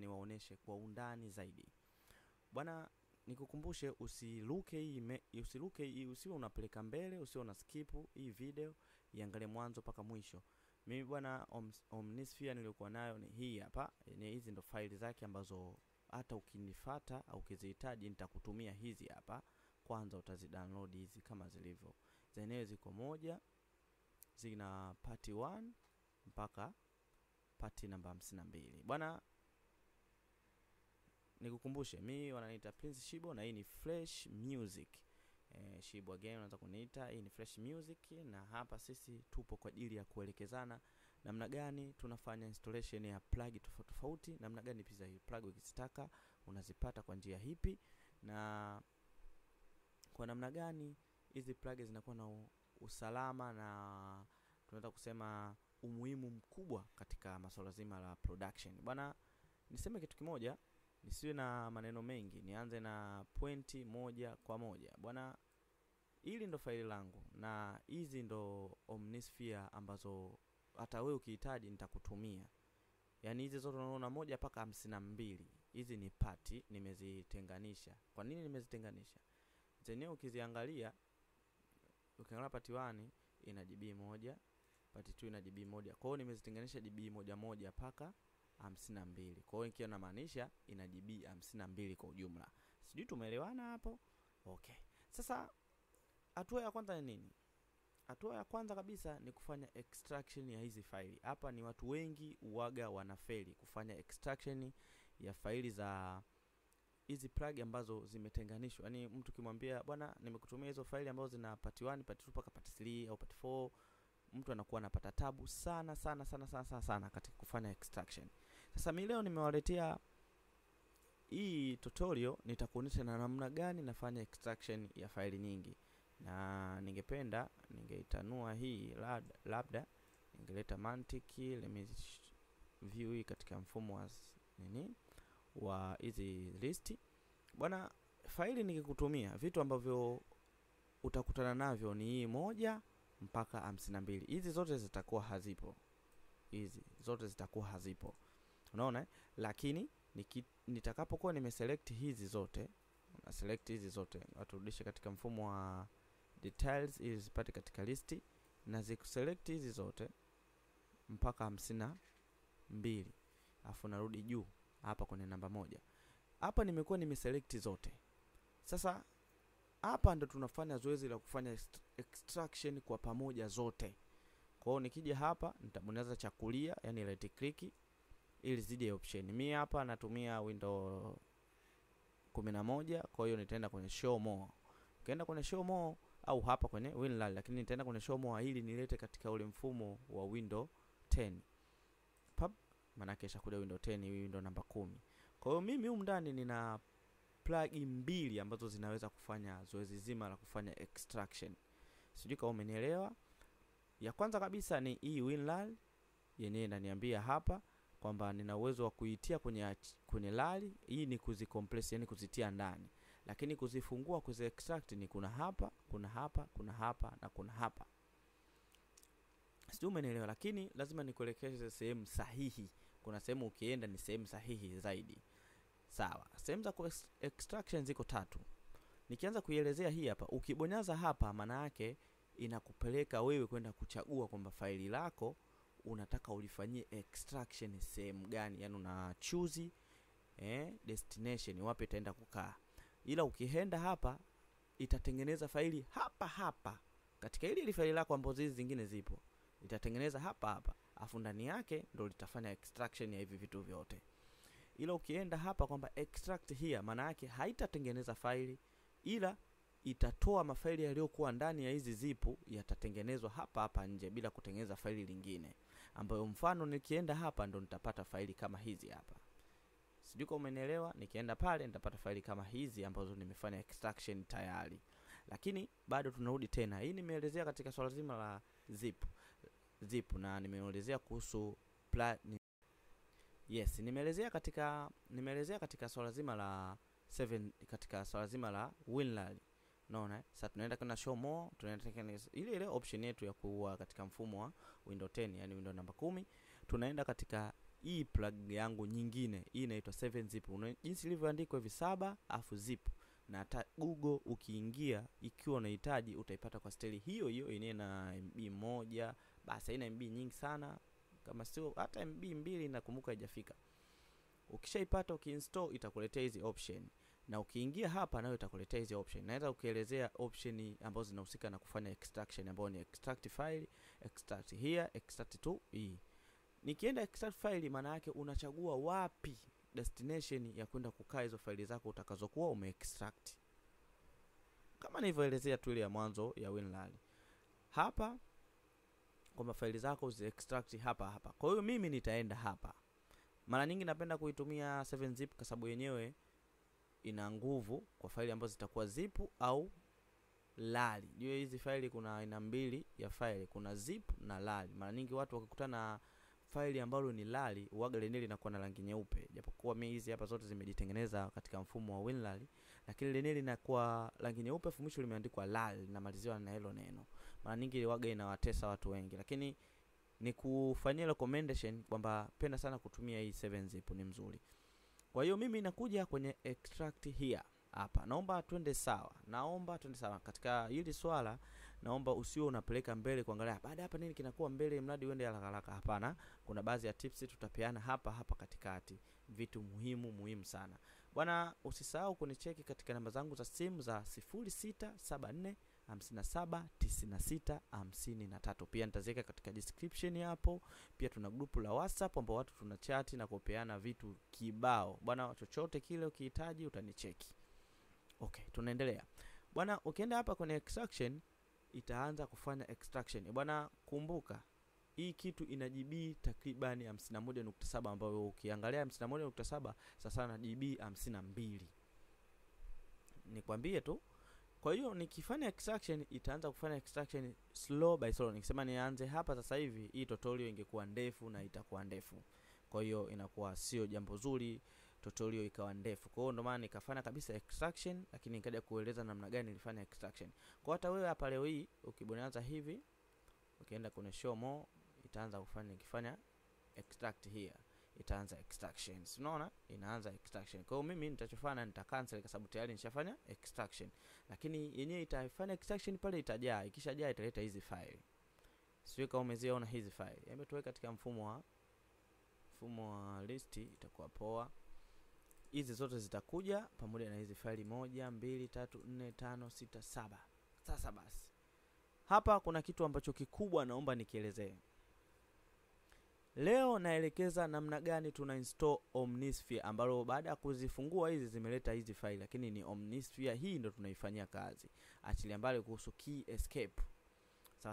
niwaoneshe kwa undani zaidi. Bwana, nikukumbushe usiruke hii, usiwe unapeleka mbele, usiwe una skip hii video, iangalie mwanzo mpaka mwisho. Mimi bwana, Omnisphere nilikuwa nayo ni hii hapa. Hizi ndo file zake ambazo hata ukinifuata au ukizihitaji nitakutumia hizi hapa. Kwanza utazidownload hizi kama zilivyo. Zenyewe ziko moja, zina part 1 mpaka part namba 52. Bwana, nikukumbushe mimi wananiita Prince Shibo na hii ni Fresh Music. Shibo again unaweza kuniita, hii ni Fresh Music, na hapa sisi tupo kwa ajili ya kuelekezana namna gani tunafanya installation ya plug tofauti, namna gani pia hii plug ukizitaka unazipata kwa njia hipi, na kwa namna gani hizi plug zinakuwa na usalama na tunaweza kusema umuhimu mkubwa katika masuala zima la production. Bwana, niseme kitu kimoja, nisiwe na maneno mengi, nianze na pointi moja kwa moja. Bwana, hili ndo faili langu na hizi ndo Omnisphere ambazo hata wewe ukihitaji nitakutumia. Yaani hizi zote unaona moja mpaka 52. Hizi ni party nimezitenganisha. Kwa nini nimezitenganisha? Zenyewe ukiziangalia, ukiangalia part 1 ina GB moja, part 2 ina GB moja. Kwa hiyo nimezitenganisha GB moja moja mpaka 52. Kwa hiyo ikiwa inamaanisha ina GB 52 kwa ujumla. Sijui tumeelewana hapo? Okay. Sasa hatua ya kwanza ni nini? Hatua ya kwanza kabisa ni kufanya extraction ya hizi faili. Hapa ni watu wengi uwaga wanafeli kufanya extraction ya faili za hizi plug ambazo zimetenganishwa. Yaani mtu kimwambia bwana nimekutumia hizo faili ambazo zina part 1, part 2 mpaka part 3 au part 4, mtu anakuwa anapata tabu sana katika kufanya extraction. Sasa mimi leo nimewaletea hii tutorial, nitakuonyesha na namna gani nafanya extraction ya faili nyingi. Na ningependa ningeitanua hii, labda ningeleta mantiki, let me view hii katika mfumo wa nini wa hizi list. Bwana, faili nikikutumia, vitu ambavyo utakutana navyo ni hii moja mpaka 52. Hizi zote zitakuwa hazipo. Hizi zote zitakuwa hazipo. Unaona? Lakini nitakapokuwa nimeselect hizi zote, na select hizi zote, aturudishe katika mfumo wa details ili zipate katika listi, na zikuselect hizi zote mpaka 52. Afu narudi juu hapa kwenye namba moja. Hapa nimekuwa nimeselect zote. Sasa hapa ndo tunafanya zoezi la kufanya extraction kwa pamoja zote. Kwa hiyo nikija hapa nitabonyeza cha kulia, yani right click ili zije option. Mimi hapa natumia window 11, kwa hiyo nitaenda kwenye show more. Ukienda kwenye show more au hapa kwenye WinRAR, lakini nitaenda kwenye show more ili nilete katika ule mfumo wa window 10. Pap, maana kesha kuja window 10, window namba 10. Kwa hiyo mimi humu ndani nina plug mbili ambazo zinaweza kufanya zoezi zima la kufanya extraction. Sijui kama umenielewa. Ya kwanza kabisa ni hii WinRAR yenyewe inaniambia hapa kwamba nina uwezo wa kuitia kwenye RAR. Hii ni kuzicompress, yani kuzitia ndani. Lakini kuzifungua, kuziextract ni kuna hapa, kuna hapa, kuna hapa na kuna hapa. Sijui umenielewa, lakini lazima nikuelekeze sehemu sahihi. Kuna sehemu ukienda ni sehemu sahihi zaidi. Sawa. Sehemu za extraction ziko 3. Nikianza kuielezea hii hapa, ukibonyeza hapa maana yake inakupeleka wewe kwenda kuchagua kwamba faili lako unataka ulifanyie extraction sehemu gani, yani una choose destination wapi itaenda kukaa. Ila ukienda hapa itatengeneza faili hapa katika ile faili lako ambazo hizi zingine zipo, itatengeneza hapa afu ndani yake ndio litafanya extraction ya hivi vitu vyote. Ila ukienda hapa kwamba extract here, maana yake haitatengeneza faili, ila itatoa mafaili yaliyokuwa ndani ya hizi zipu, yatatengenezwa hapa nje bila kutengeneza faili lingine, ambayo mfano nikienda hapa ndo nitapata faili kama hizi hapa. Sijui kama umenielewa. Nikienda pale nitapata faili kama hizi ambazo nimefanya extraction tayari. Lakini bado tunarudi tena. Hii nimeelezea katika swala zima la zip na nimeelezea kuhusu yes, nimeelezea katika swala zima la 7, katika swala zima la WinRAR. Unaona? Sasa tunaenda kuna show more, tunaenda katika ile option yetu ya kuwa katika mfumo wa window 10, yani window namba 10. Tunaenda katika hii plug yangu nyingine, hii inaitwa 7zip. Jinsi ilivyoandikwa hivi 7 afu zip, na hata Google ukiingia ikiwa unahitaji utaipata kwa style hiyo hiyo yenyewe na MB 1, basi haina MB nyingi sana, kama sio hata MB 2 nakumbuka haijafika. Ukishaipata ukiinstall itakuletea hizi option, na ukiingia hapa nayo itakuletea hizi option. Naweza ukielezea option ambazo zinahusika na kufanya extraction, ambayo ni extract file, extract here, extract to hii. Nikienda extract file, maana yake unachagua wapi destination ya kwenda kukaa hizo faili zako utakazokuwa umeextract, kama nilivyoelezea tu ile ya mwanzo ya WinRAR hapa, kwamba faili zako zi extract hapa hapa. Kwa hiyo mimi nitaenda hapa. Mara nyingi napenda kuitumia 7zip kwa sababu yenyewe ina nguvu kwa faili ambazo zitakuwa zip au RAR. Jua hizi faili kuna aina mbili ya faili, kuna zip na RAR. Mara nyingi watu wakikutana na faili ambalo ni RAR, uwaga lenyewe linakuwa na rangi nyeupe. Japokuwa mimi hizi hapa zote zimejitengeneza katika mfumo wa WinRAR, lakini lenyewe linakuwa rangi nyeupe, afu mwisho limeandikwa RAR, linamaliziwa na hilo neno. Mara nyingi uwaga inawatesa watu wengi, lakini ni kufanyia recommendation kwamba penda sana kutumia hii 7zip, ni mzuri. Kwa hiyo mimi nakuja kwenye extract here hapa. Naomba twende sawa. Katika hili swala naomba usio unapeleka mbele kuangalia baada hapa nini kinakuwa mbele mradi uende haraka haraka. Hapana. Kuna baadhi ya tips tutapeana hapa katikati. Vitu muhimu sana. Bwana, usisahau kunicheki katika namba zangu za simu za 0674 57 96 53. Pia nitaziweka katika description hapo. Pia tuna grupu la WhatsApp ambapo watu tunachati na kupeana vitu kibao. Bwana, chochote kile ukihitaji utanicheki. Okay, tunaendelea. Bwana, ukienda hapa kwenye extraction itaanza kufanya extraction. Bwana, kumbuka hii kitu ina GB takriban 51.7 ambayo ukiangalia 51.7 sasa na GB 52. Nikwambie tu. Kwa hiyo nikifanya extraction itaanza kufanya extraction slow by slow. Nikisema nianze hapa sasa hivi, hii tutorial ingekuwa ndefu na itakuwa ndefu. Kwa hiyo inakuwa sio jambo zuri tutorial ikawa ndefu. Kwa hiyo ndo maana nikafanya kabisa extraction, lakini nikaja kueleza namna gani nilifanya extraction. Kwa hata wewe hapa leo hii ukibonyeza hivi, ukienda kwenye show more, itaanza kufanya extract here. Itaanza extractions. Unaona? Inaanza extraction. Kwa hiyo mimi nitachofanya nita cancel kwa sababu tayari nishafanya extraction. Lakini yenyewe itafanya extraction pale itajaa. Ikishajaa italeta hizi file. Sio kama umeziona hizi file. Hebu tuweke katika mfumo wa list, itakuwa poa. Hizi zote zitakuja pamoja na hizi file 1 2 3 4 5 6 7. Sasa basi. Hapa kuna kitu ambacho kikubwa naomba nikielezee. Leo naelekeza namna gani tuna install Omnisphere, ambalo baada ya kuzifungua hizi zimeleta hizi file, lakini ni Omnisphere hii ndo tunaifanyia kazi. Achilia mbali kuhusu key escape.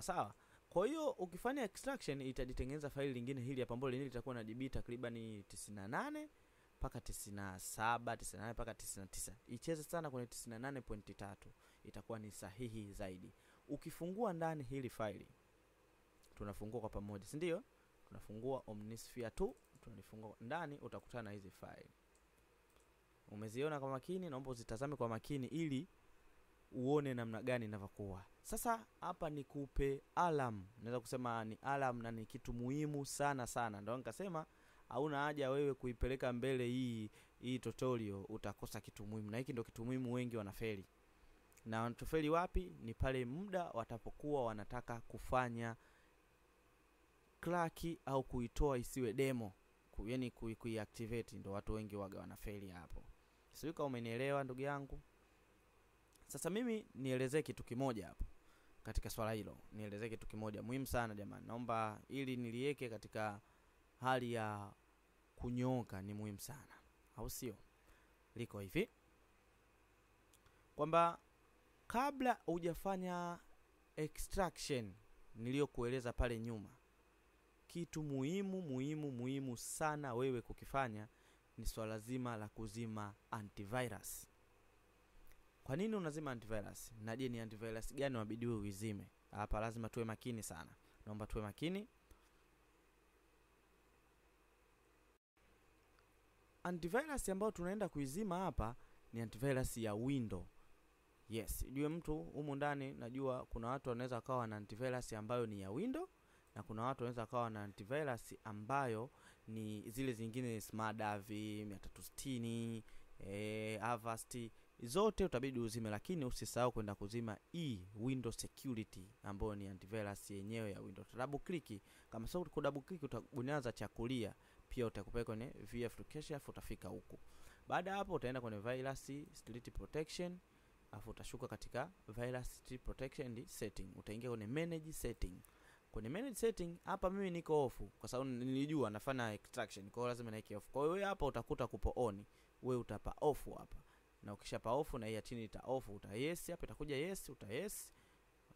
Sawa. Kwa hiyo ukifanya extraction itajitengeneza file lingine hili hapa ambalo litakuwa na GB takriban 98 mpaka 97, 98 mpaka 99. Icheze sana kwenye 98.3. Itakuwa ni sahihi zaidi. Ukifungua ndani hili file, tunafungua kwa pamoja, si ndio? Tunafungua Omnisphere 2, tunafungua ndani, utakutana na hizi file. Umeziona kwa makini? Naomba uzitazame kwa makini ili uone namna gani inavyokuwa. Sasa hapa nikupe alarm. Naweza kusema ni alarm na ni kitu muhimu sana. Ndio nikasema hauna haja wewe kuipeleka mbele hii tutorial, utakosa kitu muhimu. Na hiki ndio kitu muhimu wengi wanafeli. Na wanatofeli wapi? Ni pale muda watapokuwa wanataka kufanya crack au kuitoa isiwe demo, yaani kuiactivate, ndio watu wengi waga wanafeli hapo. Sio kama umenielewa ndugu yangu. Sasa mimi nielezee kitu kimoja hapo. Katika swala hilo nielezee kitu kimoja muhimu sana jamani. Naomba ili niliweke katika hali ya kunyooka, ni muhimu sana. Au sio? Liko hivi. Kwamba kabla hujafanya extraction niliyokueleza pale nyuma, kitu muhimu sana wewe kukifanya ni swala zima la kuzima antivirus. Kwa nini unazima antivirus? Na je, ni antivirus gani unabidi uizime? Hapa lazima tuwe makini sana. Naomba tuwe makini. Antivirus ambayo tunaenda kuizima hapa ni antivirus ya Windows. Yes, jue mtu humu ndani najua kuna watu wanaweza kawa na antivirus ambayo ni ya Windows na kuna watu wanaweza kawa na antivirus ambayo ni zile zingine SmartDAV 360, Avast, zote utabidi uzime, lakini usisahau kwenda kuzima Windows Security ambayo ni antivirus yenyewe ya Windows. Double click, kama sio ku double click utabonyeza cha kulia, pia utakupeleka kwenye VF Cache, utafika huko. Baada hapo utaenda kwenye Virus Street Protection, afu utashuka katika Virus Street Protection setting, utaingia kwenye manage setting. Kwenye manage setting hapa mimi niko off kwa sababu nilijua nafanya extraction, kwa hiyo lazima niweke off. Kwa hiyo hapa utakuta kupo on, wewe utapa off hapa, na ukishapa off na hii ya chini ita off, uta yes, hapa itakuja yes, uta yes,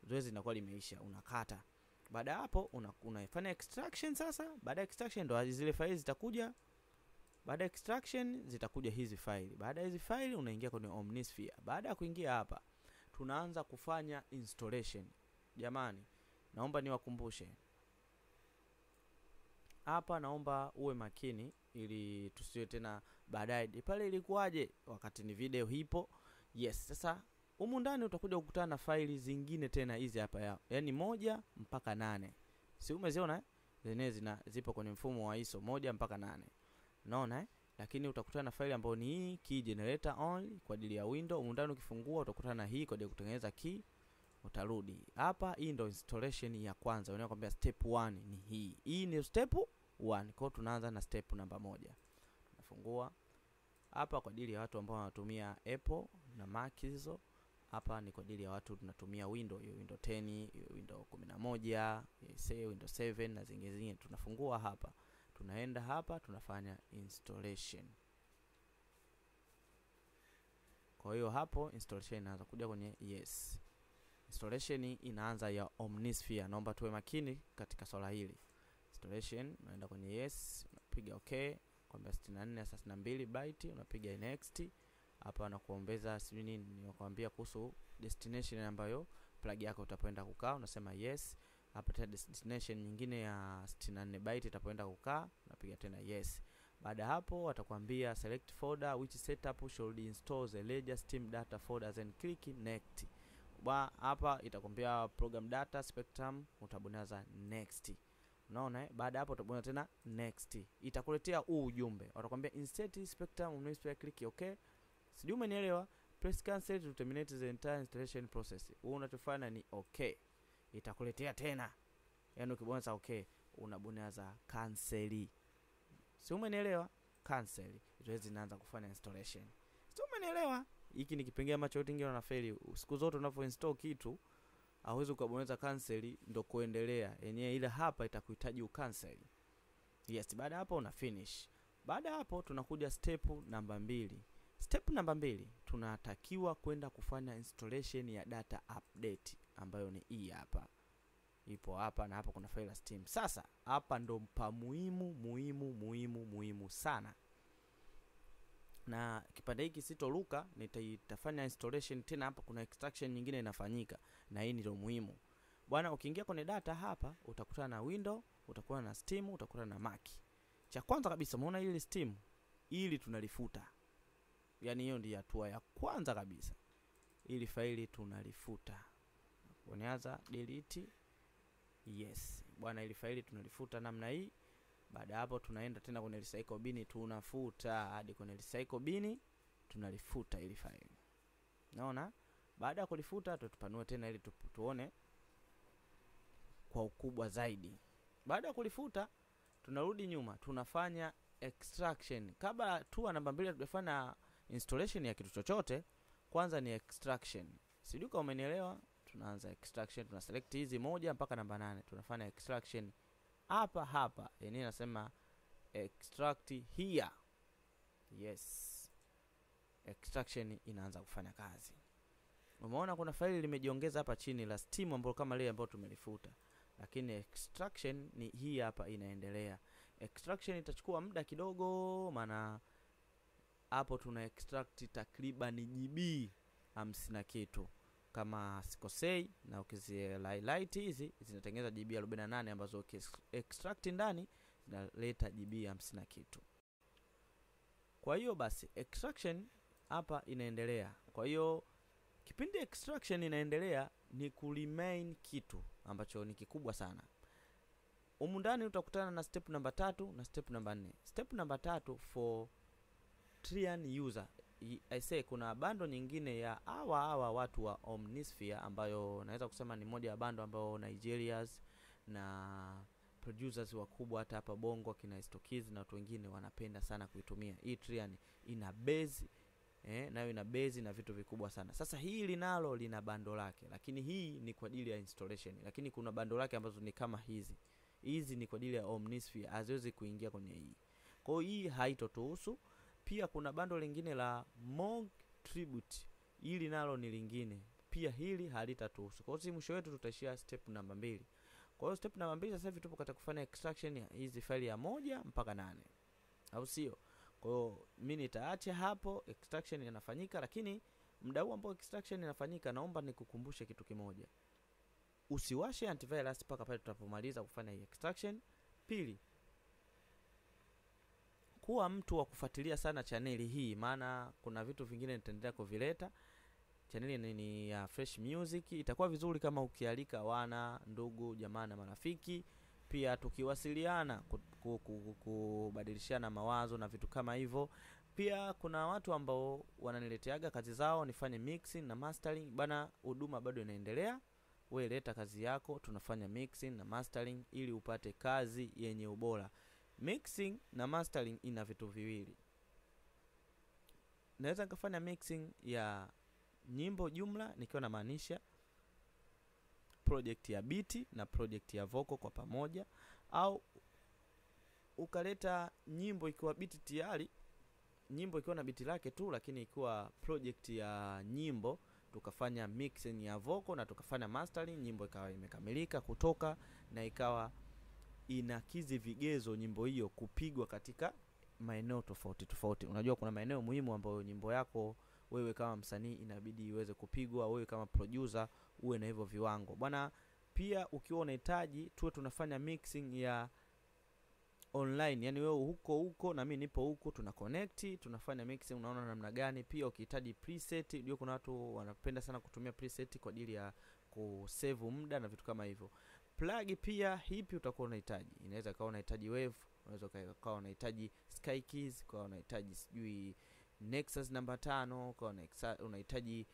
zoezi linakuwa limeisha, unakata. Baada hapo unafanya extraction. Sasa baada ya extraction ndo zile files zitakuja. Baada ya extraction zitakuja hizi file. Baada ya hizi file unaingia kwenye Omnisphere. Baada ya kuingia hapa tunaanza kufanya installation. Jamani, naomba niwakumbushe hapa, naomba uwe makini ili tusiwe tena baadaye pale ilikuwaje wakati ni video hipo. Yes, sasa humu ndani utakuja kukutana na faili zingine tena hizi hapa yao. Yaani 1 mpaka 8. Si umeziona zenyewe zipo kwenye mfumo wa ISO 1 mpaka 8. Unaona Lakini utakutana na faili ambayo ni hii key generator only kwa ajili ya window. Humu ndani ukifungua utakutana na hii kwa ajili ya kutengeneza key. Utarudi hapa, hii ndio installation ya kwanza. Unakwambia step 1 ni hii. Hii ni step 1. Kwa tunaanza na step namba 1. Tunafungua hapa kwa ajili ya watu ambao wanatumia Apple na Mac hizo. Hapa ni kwa ajili ya watu tunatumia Windows, Windows 10, Windows 11, Windows 7 na zingine. Tunafungua hapa. Tunaenda hapa tunafanya installation. Kwa hiyo hapo installation inaanza kuja kwenye yes. Installation inaanza ya Omnisphere. Naomba tuwe makini katika swala hili. Installation unaenda kwenye yes, unapiga okay, kwamba 64 byte, unapiga next. Hapa anakuombeza sijui nini, nimekwambia kuhusu destination ambayo plug yako utapoenda kukaa, unasema yes. Hapa tena destination nyingine ya 64 byte itapoenda kukaa, unapiga tena yes. Baada hapo atakwambia select folder which setup should install the ledger steam data folders and click next. Hapa itakwambia program data spectrum, utabonyeza next. Unaona baada hapo utabonyeza tena next. Itakuletea huu ujumbe. Watakwambia insert spectrum, unaisha click okay. Sijui umenielewa? Press cancel to terminate the entire installation process. Wewe unachofanya ni okay. Itakuletea tena. Yaani ukibonyeza okay, unabonyeza cancel. Sio umenielewa? Cancel. Zoezi linaanza kufanya installation. Sio umenielewa? Hiki ni kipengele ambacho watu wengi wanafeli. Siku zote unapo install kitu, hauwezi kubonyeza cancel ndo kuendelea. Yenyewe ile hapa itakuhitaji ucancel. Yes, baada hapo una finish. Baada hapo tunakuja step namba 2. Step namba 2 tunatakiwa kwenda kufanya installation ya data update ambayo ni hii hapa. Ipo hapa na hapa kuna file steam. Sasa hapa ndo muhimu sana. Na kipande hiki sitoruka, nitafanya installation tena. Hapa kuna extraction nyingine inafanyika na hii ndio muhimu. Bwana, ukiingia kwenye data hapa utakutana na window, utakuwa na steam, utakutana na Mac. Cha kwanza kabisa umeona ile steam, ili tunalifuta. Yaani hiyo ndio hatua ya kwanza kabisa. Ili faili tunalifuta. Bonyeza delete. Yes. Bwana, ili faili tunalifuta namna hii. Baada hapo tunaenda tena kwenye recycle bin, tunafuta hadi kwenye recycle bin, tunalifuta ili faili. Unaona? Baada ya kulifuta tutupanue tena ili tuone kwa ukubwa zaidi. Baada ya kulifuta tunarudi nyuma, tunafanya extraction. Kabla tu namba 2 tujafanya installation ya kitu chochote, kwanza ni extraction. Sijui kama umenielewa. Tunaanza extraction, tuna select hizi 1 mpaka namba 8. Tunafanya extraction hapa. Yenyewe nasema extract here. Yes. Extraction inaanza kufanya kazi. Umeona kuna faili limejiongeza hapa chini la steam ambayo kama ile ambayo tumelifuta. Lakini extraction ni hii hapa inaendelea. Extraction itachukua muda kidogo, maana hapo tuna extract takriban GB 50 na kitu kama sikosei, na ukizi highlight hizi zinatengeneza GB 48 ambazo extract ndani zinaleta GB 50 na kitu. Kwa hiyo basi extraction hapa inaendelea. Kwa hiyo kipindi extraction inaendelea ni kuremain kitu ambacho ni kikubwa sana. Humu ndani utakutana na step namba 3 na step namba 4. Step namba 3 for Trian user. I say kuna bando nyingine ya hawa watu wa Omnisphere ambayo naweza kusema ni moja ya bando ambayo Nigerians na producers wakubwa hata hapa Bongo kina Stokiz na watu wengine wanapenda sana kuitumia. Hii Trian ina base nayo ina base na vitu vikubwa sana. Sasa hili nalo lina bando lake, lakini hii ni kwa ajili ya installation. Lakini kuna bando lake ambazo ni kama hizi. Hizi ni kwa ajili ya Omnisphere, haziwezi kuingia kwenye hii. Kwa hiyo hii haitotuhusu. Pia kuna bando lingine la Moog Tribute. Hili nalo ni lingine. Pia hili halitatuhusu. Kwa hiyo mwisho wetu tutaishia step namba 2. Kwa hiyo step namba 2 sasa hivi tupo katika kufanya extraction ya hizi faili ya 1 mpaka 8. Au sio? Kwa hiyo mimi nitaacha hapo extraction inafanyika, lakini muda huu ambao extraction inafanyika naomba nikukumbushe kitu kimoja. Usiwashe antivirus mpaka pale tutapomaliza kufanya hii extraction. Pili, kuwa mtu wa kufuatilia sana chaneli hii, maana kuna vitu vingine nitaendelea kuvileta. Chaneli ni ya Fresh Music. Itakuwa vizuri kama ukialika wana, ndugu, jamaa na marafiki. Pia tukiwasiliana kubadilishana mawazo na vitu kama hivyo. Pia kuna watu ambao wananileteaga kazi zao nifanye mixing na mastering. Bana, huduma bado inaendelea. Wewe leta kazi yako, tunafanya mixing na mastering ili upate kazi yenye ubora. Mixing na mastering ina vitu viwili. Naweza nikafanya mixing ya nyimbo jumla, nikiwa na maanisha project ya beat na project ya vocal kwa pamoja, au ukaleta nyimbo ikiwa beat tayari, nyimbo ikiwa na beat lake tu, lakini ikiwa project ya nyimbo tukafanya mixing ya vocal na tukafanya mastering, nyimbo ikawa imekamilika kutoka na ikawa inakizi vigezo nyimbo hiyo kupigwa katika maeneo tofauti tofauti. Unajua kuna maeneo muhimu ambayo nyimbo yako wewe kama msanii inabidi iweze kupigwa, wewe kama producer uwe na hivyo viwango. Bwana, pia ukiwa unahitaji tuwe tunafanya mixing ya online, yani wewe huko na mimi nipo huko, tuna connect, tunafanya mixing, unaona namna gani. Pia ukihitaji preset, ndio kuna watu wanapenda sana kutumia preset kwa ajili ya kusave muda na vitu kama hivyo. Plug pia hipi utakuwa unahitaji. Inaweza kawa unahitaji Wave, unaweza kawa unahitaji Sky Keys, kwa unahitaji sijui Nexus namba 5, kwa unahitaji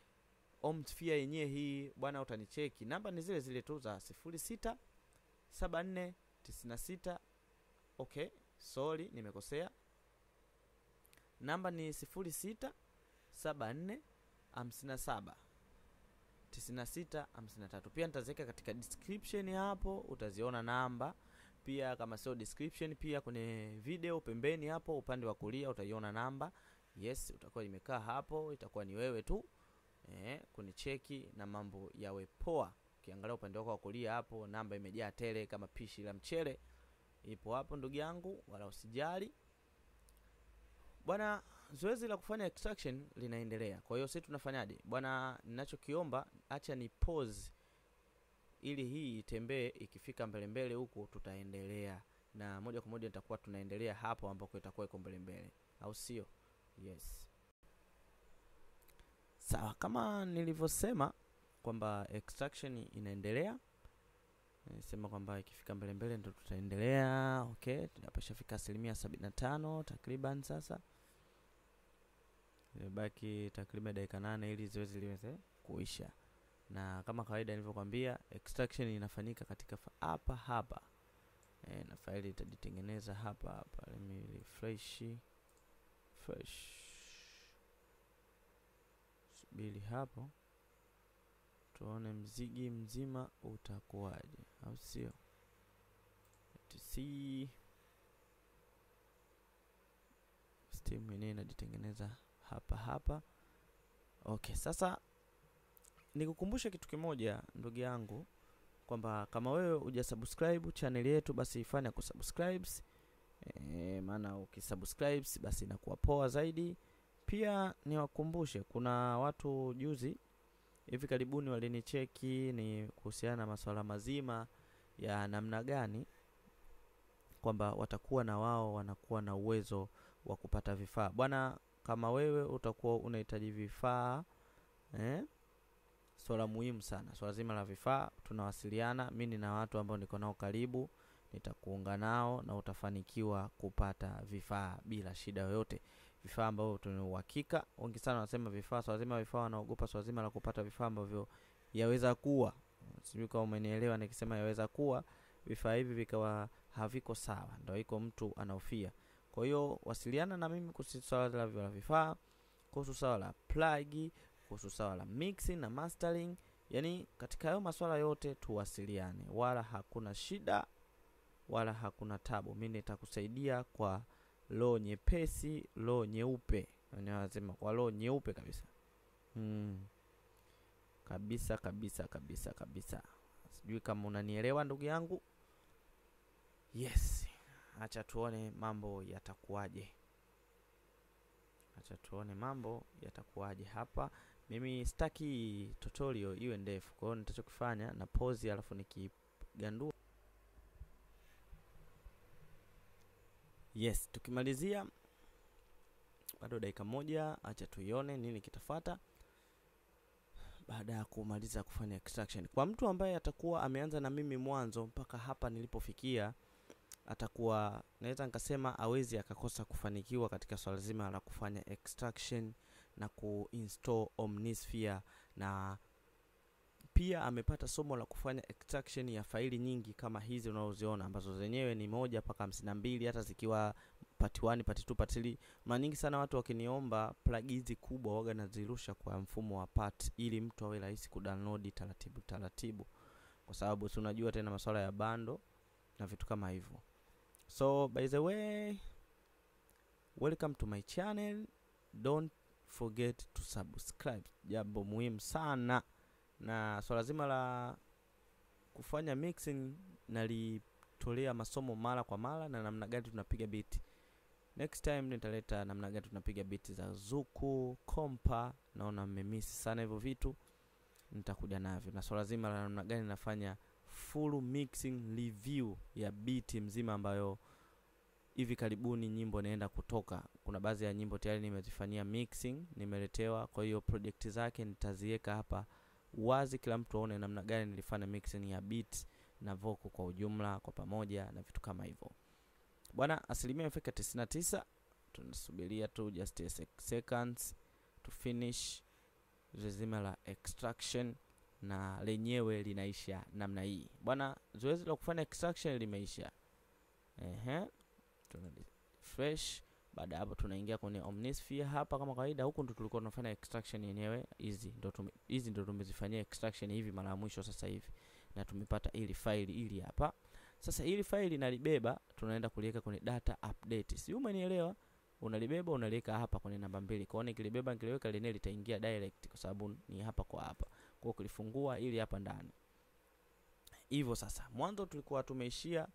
Omnisphere yenyewe hii. Bwana, utanicheki. Namba ni zile zile tu za 067496. Okay, sorry nimekosea. Namba ni 0674579653. Pia nitaziweka katika description hapo, utaziona namba. Pia kama sio description, pia kwenye video pembeni hapo upande wa kulia utaiona namba. Yes, utakuwa imekaa hapo, itakuwa ni wewe tu kunicheki na mambo yawe poa. Ukiangalia upande wako wa kulia hapo, namba imejaa tele kama pishi la mchele. Ipo hapo ndugu yangu, wala usijali. Bwana, zoezi la kufanya extraction linaendelea. Kwa hiyo sisi tunafanyaje? Bwana, ninachokiomba acha ni pause ili hii itembee. Ikifika mbele huko tutaendelea na moja kwa moja nitakuwa tunaendelea hapo ambako itakuwa iko mbele, au sio? Yes. Sawa, kama nilivyosema kwamba extraction inaendelea. Nisema kwamba ikifika mbele ndio tutaendelea. Okay, tunapashafika 75% takriban sasa. Imebaki takriban dakika 8 ili zoezi liweze kuisha. Na kama kawaida nilivyokuambia, extraction inafanyika katika hapa. Na faili itajitengeneza hapa. Let me refresh. Subiri hapo tuone mzigi mzima utakuwaje, au sio? See, steam yenyewe inajitengeneza hapa. Okay, sasa nikukumbushe kitu kimoja ndugu yangu, kwamba kama wewe hujasubscribe channel yetu basi ifanye kusubscribe. Maana ukisubscribe basi inakuwa poa zaidi. Pia niwakumbushe kuna watu juzi hivi karibuni walinicheki ni kuhusiana na masuala mazima ya namna gani kwamba watakuwa na wao wanakuwa na uwezo wa kupata vifaa. Bwana, kama wewe utakuwa unahitaji vifaa, swala muhimu sana, swala zima la vifaa, tunawasiliana. Mimi na watu ambao niko nao karibu nitakuunga nao na utafanikiwa kupata vifaa bila shida yoyote. Vifaa ambavyo tuna uhakika. Wengi sana wanasema vifaa, so lazima vifaa, wanaogopa so lazima la kupata vifaa ambavyo yaweza kuwa, sijui kama umenielewa nikisema yaweza kuwa vifaa hivi vikawa haviko sawa, ndio iko mtu anahofia. Kwa hiyo wasiliana na mimi kuhusu swala la vifaa, kuhusu swala la plug, kuhusu swala la mixing na mastering. Yani katika hayo masuala yote tuwasiliane, wala hakuna shida wala hakuna tabu. Mimi nitakusaidia kwa roho nyepesi, roho nyeupe. Wanasema kwa roho nyeupe kabisa. Kabisa. Sijui kama unanielewa ndugu yangu. Yes. Acha tuone mambo yatakuwaje hapa. Mimi sitaki tutorial iwe ndefu. Kwa hiyo nitachokifanya na pause alafu nikigandua. Yes, tukimalizia bado dakika moja, acha tuione nini kitafuata baada ya kumaliza kufanya extraction. Kwa mtu ambaye atakuwa ameanza na mimi mwanzo mpaka hapa nilipofikia, atakuwa naweza nikasema hawezi akakosa kufanikiwa katika swala zima la kufanya extraction na kuinstall Omnisphere, na pia amepata somo la kufanya extraction ya faili nyingi kama hizi unazoziona, ambazo zenyewe ni 1 mpaka 52, hata zikiwa part 1, part 2, part 3. Mara nyingi sana watu wakiniomba plugins kubwa waga nazirusha kwa mfumo wa part, ili mtu awe rahisi kudownload taratibu, kwa sababu si unajua tena masuala ya bando na vitu kama hivyo. So by the way, welcome to my channel. Don't forget to subscribe, jambo muhimu sana. Na swala zima la kufanya mixing nalitolea masomo mara kwa mara, na namna gani tunapiga beat. Next time nitaleta namna gani tunapiga beat za zuku, kompa. Naona mmemiss sana hivyo vitu, nitakuja navyo. Na swala zima la namna gani nafanya full mixing review ya beat mzima, ambayo hivi karibuni nyimbo naenda kutoka. Kuna baadhi ya nyimbo tayari nimezifanyia mixing, nimeletewa. Kwa hiyo project zake nitaziweka hapa wazi, kila mtu aone namna gani nilifanya mixing ya beat na vocal kwa ujumla kwa pamoja na vitu kama hivyo. Bwana, asilimia imefika 99. Tunasubiria tu just a seconds to finish zima la extraction, na lenyewe linaisha namna hii. Bwana, zoezi la kufanya extraction limeisha. Tuna fresh. Baada hapo tunaingia kwenye Omnisphere hapa kama kawaida. Huko ndo tulikuwa tunafanya extraction yenyewe. Hizi ndo tumezifanyia extraction hivi mara mwisho sasa hivi, na tumepata ili file ili hapa. Sasa ili file nalibeba, tunaenda kuliweka kwenye data update. Si umenielewa? Unalibeba unaliweka hapa kwenye namba 2. Kwa hiyo nikilibeba nikiliweka lenyewe litaingia direct, kwa sababu ni hapa kwa hapa. Kwa hiyo kulifungua ili hapa ndani. Hivyo sasa, mwanzo tulikuwa tumeishia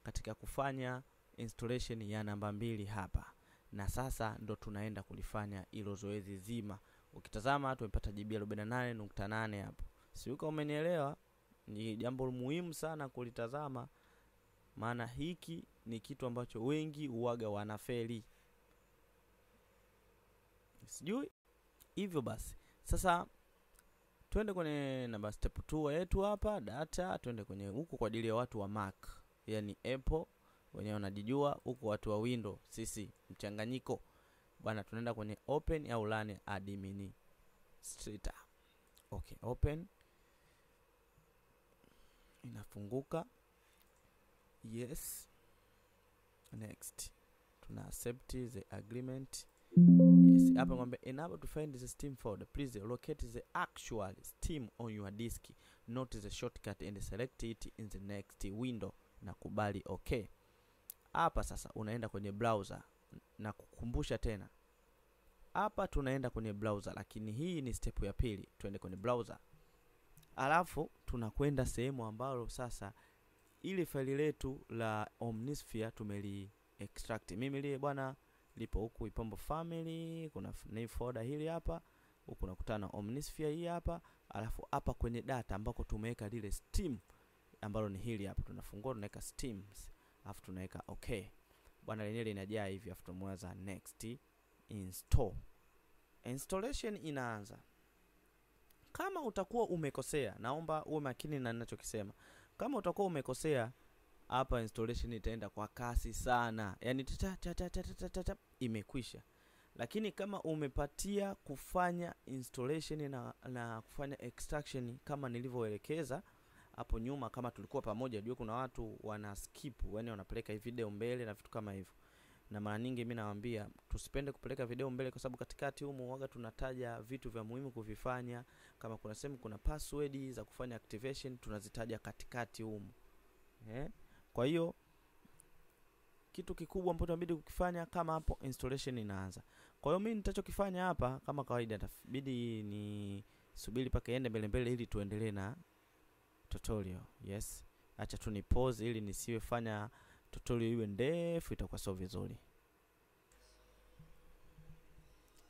katika kufanya installation ya namba 2 hapa, na sasa ndo tunaenda kulifanya hilo zoezi zima. Ukitazama tumepata GB 48.8 hapo. Sio kama umenielewa? Ni jambo muhimu sana kulitazama, maana hiki ni kitu ambacho wengi uwaga wanafeli. Sijui. Hivyo basi, sasa twende kwenye namba step 2 yetu hapa, data. Twende kwenye huko kwa ajili ya watu wa Mac, yani Apple wenyewe wanajijua, huko watu wa Windows sisi mchanganyiko. Bwana, tunaenda kwenye open au LAN administrator. Okay, open. Inafunguka. Yes. Next. Tuna accept the agreement. Yes. Hapa ngombe enable to find the Steam folder. Please locate the actual Steam on your disk, not the shortcut, and select it in the next window. Nakubali okay. Hapa sasa unaenda kwenye browser, na kukumbusha tena. Hapa tunaenda kwenye browser, lakini hii ni step ya pili. Tuende kwenye browser. Alafu tunakwenda sehemu ambalo sasa ili faili letu la Omnisphere tumeli extract. Mimi lile bwana lipo huku Ipombo family, kuna name folder hili hapa. Huku nakutana Omnisphere hii hapa. Alafu hapa kwenye data ambako tumeweka lile Steam ambalo ni hili hapa, tunafungua tunaweka Steam. Alafu tunaweka okay. Bwana lenyewe linajaa hivi, alafu tumwaza next install. Installation inaanza. Kama utakuwa umekosea, naomba uwe makini na ninachokisema. Kama utakuwa umekosea, hapa installation itaenda kwa kasi sana, yani imekwisha. Lakini kama umepatia kufanya installation na kufanya extraction kama nilivyoelekeza hapo nyuma, kama tulikuwa pamoja, jua kuna watu wana skip, yani wanapeleka video mbele na vitu kama hivyo. Na mara nyingi mimi nawaambia tusipende kupeleka video mbele, kwa sababu katikati humu huaga tunataja vitu vya muhimu kuvifanya. Kama kuna sehemu kuna password za kufanya activation, tunazitaja katikati humu. Kwa hiyo kitu kikubwa ambacho tunabidi kukifanya kama hapo installation inaanza. Kwa hiyo mimi nitachokifanya hapa kama kawaida, itabidi ni subiri paka iende mbele ili tuendelee na tutorial. Yes, acha tu ni pause ili nisiwe fanya tutorial iwe ndefu, itakuwa sio vizuri.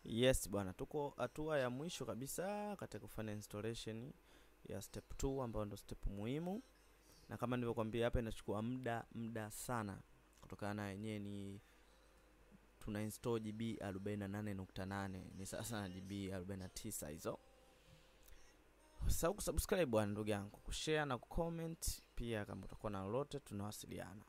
Yes bwana, tuko hatua ya mwisho kabisa katika kufanya installation ya step 2 ambayo ndio step muhimu. Na kama nilivyokuambia hapa inachukua muda sana, kutokana na yenyewe ni tuna install GB 48.8, ni sasa na GB 49 hizo. Usisahau kusubscribe bwana ndugu yangu, kushare na kucomment pia kama utakuwa na lolote, tunawasiliana.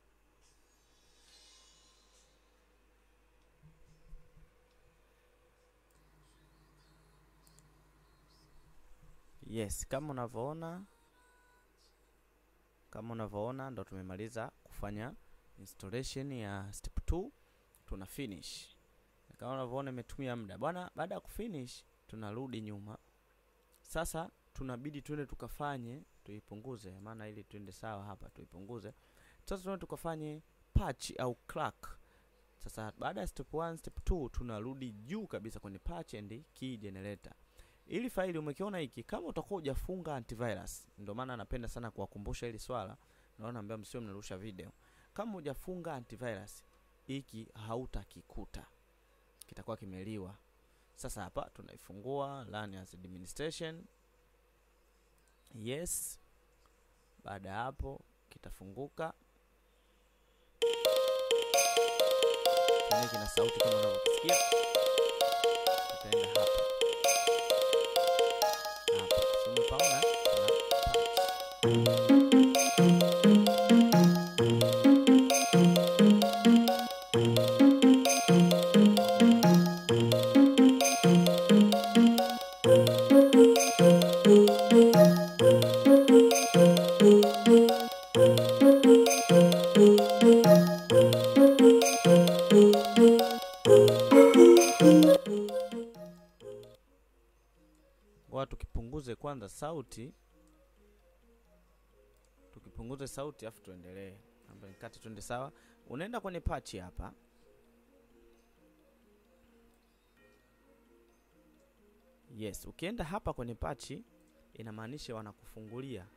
Yes, kama unavyoona ndo tumemaliza kufanya installation ya step 2, tuna finish. Na kama unavyoona imetumia muda bwana. Baada ya kufinish tunarudi nyuma. Sasa tunabidi tuende tukafanye, tuipunguze, maana ili tuende sawa hapa tuipunguze. Sasa tuende tukafanye patch au crack. Sasa baada ya step 1, step 2 tunarudi juu kabisa kwenye patch and key generator. Ili faili umekiona hiki, kama utakuwa hujafunga antivirus, ndio maana napenda sana kuwakumbusha hili swala, naona ambao msio mnarusha video. Kama hujafunga antivirus, hiki hautakikuta, kitakuwa kimeliwa. Sasa hapa tunaifungua run as administration. Yes, baada ya hapo kitafunguka. Kina sauti kama unavyosikia. Tutaenda hapa. Paona tukipunguze kwanza sauti, tukipunguze sauti afu tuendelee. Namba nikate tuende sawa. Unaenda kwenye patch hapa. Yes, ukienda hapa kwenye patch inamaanisha wanakufungulia.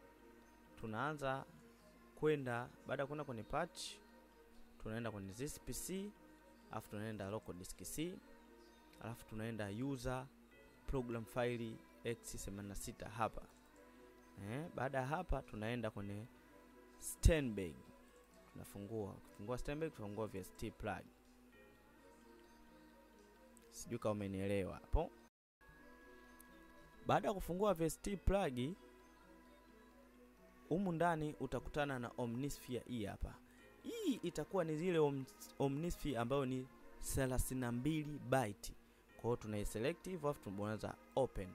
Tunaanza kwenda, baada ya kwenda kwenye patch tunaenda kwenye this PC, afu tunaenda local disk C, alafu tunaenda user program file x86 hapa. Baada ya hapa tunaenda kwenye Steinberg. Kufungua Steinberg, kufungua VST plug. Sijui kama umenielewa hapo. Baada ya kufungua VST plug, humu ndani utakutana na Omnisphere hii hapa. Hii itakuwa ni zile Omnisphere ambayo ni 32 byte. Kwa hiyo tunaiselect hivyo afu tunabonyeza open.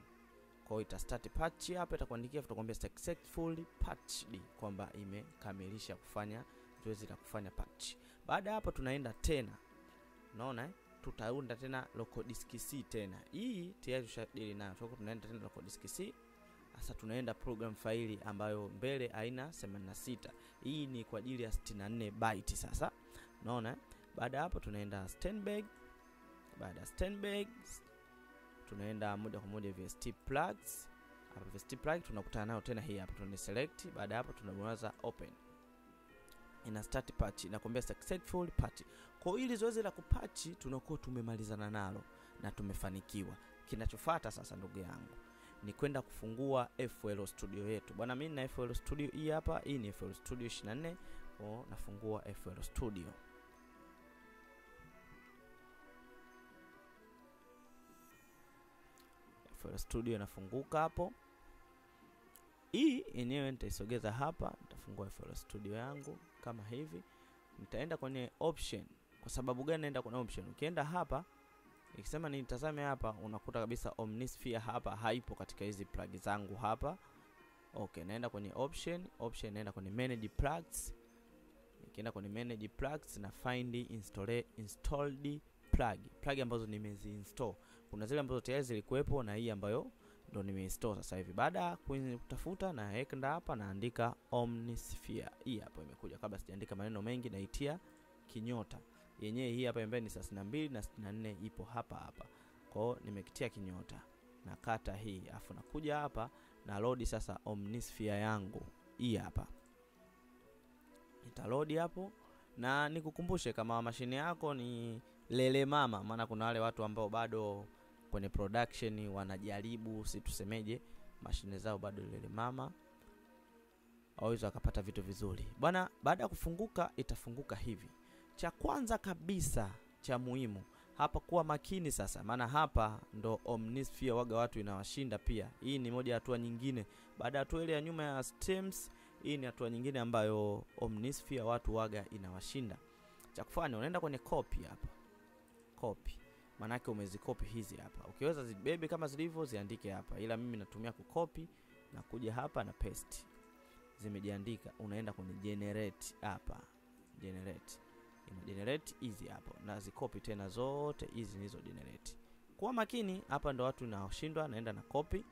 Kwa hiyo ita start patch hapa, itakuandikia tutakwambia successfully patched, kwamba imekamilisha kufanya zoezi la kufanya patch. Baada ya hapo tunaenda tena. Unaona tutaunda tena local disk C tena. Hii tayari tushadili nayo. Kwa hiyo tunaenda tena local disk C. Sasa tunaenda program file ambayo mbele haina 86. Hii ni kwa ajili ya 64 byte sasa. Unaona? Baada ya hapo tunaenda Steinberg. Baada ya Steinberg tunaenda moja kwa moja VST plugs. Hapa VST plug tunakutana nayo tena hii hapa, tuna select. Baada hapo tunabonyeza open. Ina start patch, inakwambia successful patch. Kwa hiyo ili zoezi la kupatch tunakuwa tumemalizana nalo na tumefanikiwa. Kinachofuata sasa ndugu yangu ni kwenda kufungua FL Studio yetu. Bwana mimi na FL Studio hii hapa, hii ni FL Studio 24. Kwa nafungua FL Studio. FL Studio inafunguka hapo. Hii yenyewe nitaisogeza hapa, nitafungua FL Studio yangu. kama hivi. Nitaenda kwenye option. Kwa sababu gani naenda kwenye option? Ukienda hapa, nikisema nitazame hapa, unakuta kabisa Omnisphere hapa haipo katika hizi plug zangu hapa. Okay, naenda kwenye option, naenda kwenye manage plugs. Nikienda kwenye manage plugs na find installed plug ambazo nimezi-install. Kuna zile ambazo tayari zilikuwepo na hii ambayo ndo nimeinstall sasa hivi. Baada kutafuta na hekenda hapa, naandika Omnisphere. Hii hapa imekuja. Kabla sijaandika maneno mengi, naitia kinyota. Yenyewe hii hapa pembeni 62 na 64 ipo hapa hapa. Kwa hiyo nimekitia kinyota. Nakata hii, afu nakuja hapa na load sasa Omnisphere yangu. Hii hapa. Nitaload hapo, na nikukumbushe kama mashine yako ni lele mama, maana kuna wale watu ambao bado kwenye production wanajaribu, si tusemeje, mashine zao bado lele mama, hawezi akapata vitu vizuri. Bwana, baada ya kufunguka itafunguka hivi. Cha kwanza kabisa cha muhimu hapa, kuwa makini sasa, maana hapa ndo Omnisphere waga watu inawashinda pia. Hii ni moja hatua nyingine. Baada ya hatua ile ya nyuma ya stems, hii ni hatua nyingine ambayo Omnisphere watu waga inawashinda. Cha kufanya, unaenda kwenye copy hapa. Copy. Maana yake umezikopi hizi hapa. Ukiweza zibebe kama zilivyo ziandike hapa. Ila mimi natumia kukopi na kuja hapa na paste. Zimejiandika, unaenda kwenye generate hapa. Generate. Generate hizi hapo. Na zikopi tena zote hizi nizo generate. Kwa makini hapa ndo watu naoshindwa, naenda na copy.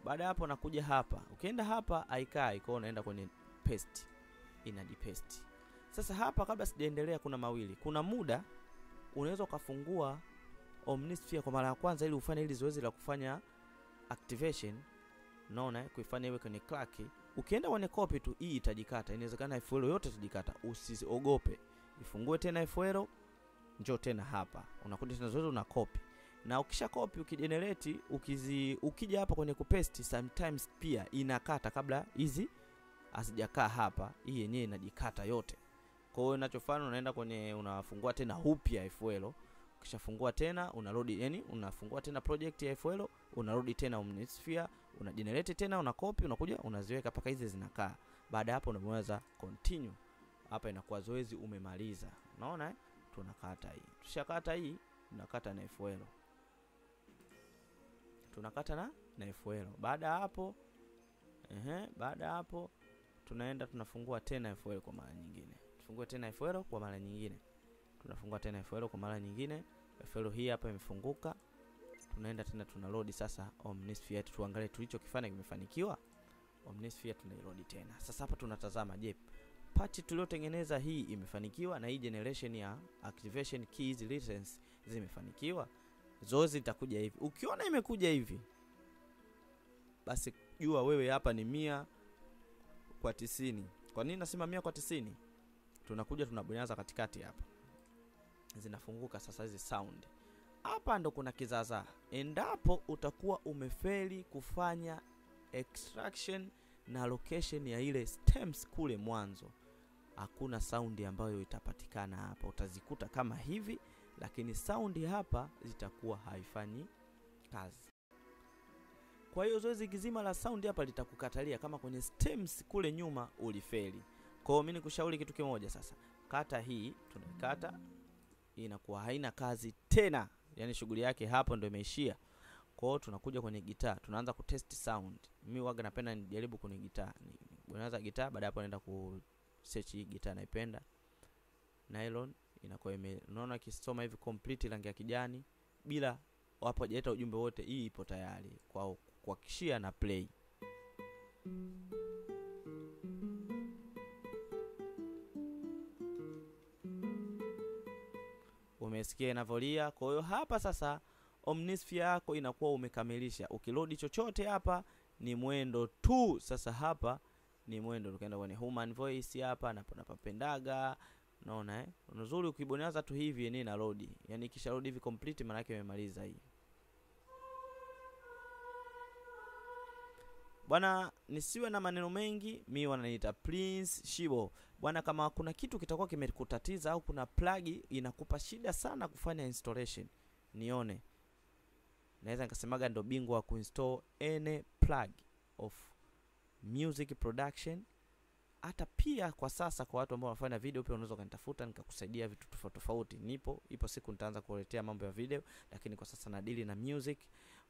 Baada hapo nakuja hapa. Ukienda hapa haikai, kwa unaenda kwenye paste. Inajipaste. Sasa hapa kabla sijaendelea kuna mawili. Kuna muda unaweza ukafungua Omnisphere kwa mara ya kwanza ili ufanye ili zoezi la kufanya activation. Unaona, kuifanya iwe kwenye crack. Ukienda kwenye copy tu hii itajikata. Inawezekana FL yote itajikata. Usiogope. Ifungue tena FL, njoo tena hapa. Unakuja tena zoezi una copy. Na ukisha copy ukigenerate, ukija hapa kwenye kupaste, sometimes pia inakata kabla hizi asijakaa hapa. Hii yenyewe inajikata yote. Kwa hiyo ninachofanya, unaenda kwenye unafungua tena upya FL. Ukishafungua tena unarudi, yani unafungua tena project ya FL, unarudi tena Omnisphere, una generate tena, una copy, unakuja unaziweka paka hizi zinakaa. Baada hapo unaweza continue. Hapa inakuwa zoezi umemaliza. Unaona tunakata hii. Tushakata hii, tunakata na FL. Tunakata na FL. Baada hapo baada hapo tunaenda tunafungua tena FL kwa mara nyingine. Tufungue tena FL kwa mara nyingine. Tunafungua tena FL kwa mara nyingine. FL hii hapa imefunguka. Tunaenda tena tunaload sasa Omnisphere, tuangalie tulichokifanya kimefanikiwa. Omnisphere tunaiload tena. Sasa hapa tunatazama, je, patch tuliotengeneza hii imefanikiwa na hii generation ya activation keys license zimefanikiwa. Zoezi itakuja hivi. Ukiona imekuja hivi, basi jua wewe hapa ni 100 kwa 90. Kwa nini nasema 100 kwa 90? Tunakuja tunabonyeza katikati hapa. Zinafunguka sasa hizi sound. Hapa ndo kuna kizaza. Endapo utakuwa umefeli kufanya extraction na location ya ile stems kule mwanzo, hakuna sound ambayo itapatikana hapa. Utazikuta kama hivi, lakini sound hapa zitakuwa haifanyi kazi. Kwa hiyo zoezi kizima la sound hapa litakukatalia kama kwenye stems kule nyuma ulifeli. Kwa hiyo mimi nikushauri kitu kimoja sasa. Kata hii, tunaikata. Hii inakuwa haina kazi tena. Yaani shughuli yake hapo ndio imeishia. Kwa hiyo tunakuja kwenye gitaa, tunaanza kutest sound. Mimi huwa napenda nijaribu kwenye gitaa. Bonyeza gitaa, baada hapo naenda ku search hii gitaa naipenda. Nylon inakuwa unaona kisoma hivi complete rangi ya kijani bila hapo hajaleta ujumbe wote. Hii ipo tayari kwa kuhakikishia na play. Umesikia inavolia. Kwa hiyo hapa sasa Omnisphere yako inakuwa umekamilisha. Ukiload chochote hapa ni mwendo tu. Sasa hapa ni mwendo. Tukaenda kwenye human voice hapa na napapendaga. Unaona Nzuri ukibonyeza tu hivi yenyewe ina load. Yaani kisha load hivi complete maana yake imemaliza hii. Bwana, nisiwe na maneno mengi, mimi wananiita Prince Shibo. Bwana, kama kuna kitu kitakuwa kimekutatiza au kuna plug inakupa shida sana kufanya installation, nione. Naweza nikasemaga ndo bingwa wa kuinstall any plug of music production hata pia kwa sasa kwa watu ambao wanafanya video pia unaweza kanitafuta nikakusaidia vitu tofauti tofauti. Ipo siku nitaanza kuletea mambo ya video, lakini kwa sasa nadili na music.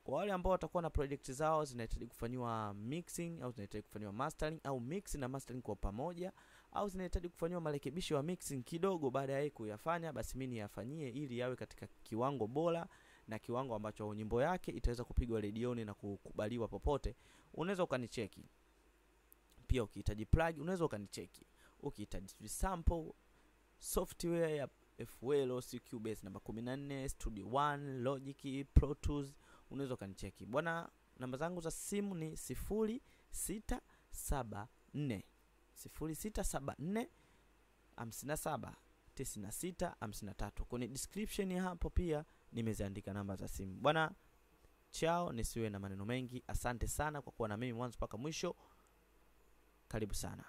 Kwa wale ambao watakuwa na project zao zinahitaji kufanywa mixing au zinahitaji kufanywa mastering au mix na mastering kwa pamoja, au zinahitaji kufanywa marekebisho ya mixing kidogo baada ya kuyafanya, basi mimi niyafanyie ili yawe katika kiwango bora na kiwango ambacho nyimbo yake itaweza kupigwa redioni na kukubaliwa popote, unaweza ukanicheki. Pia ukihitaji plug unaweza ukanicheki. Ukihitaji sample, software ya FL, Cubase namba 14, Studio One, Logic, Pro Tools, unaweza ukanicheki. Bwana, namba zangu za simu ni 0674 0674 57 96 53. Kwenye description hapo pia nimeziandika namba za simu. Bwana, chao, nisiwe na maneno mengi. Asante sana kwa kuwa na mimi mwanzo mpaka mwisho. Karibu sana.